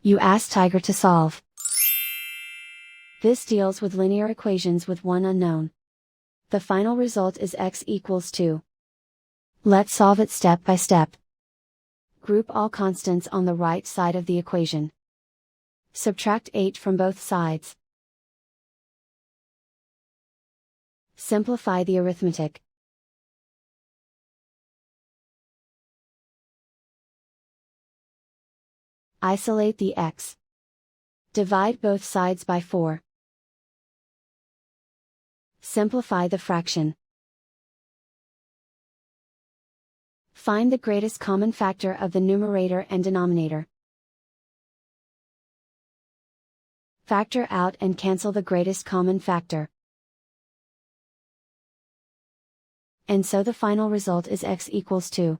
You ask Tiger to solve. This deals with linear equations with one unknown. The final result is x equals 2. Let's solve it step by step. Group all constants on the right side of the equation. Subtract 8 from both sides. Simplify the arithmetic. Isolate the x. Divide both sides by 4. Simplify the fraction. Find the greatest common factor of the numerator and denominator. Factor out and cancel the greatest common factor. And so the final result is x equals 2.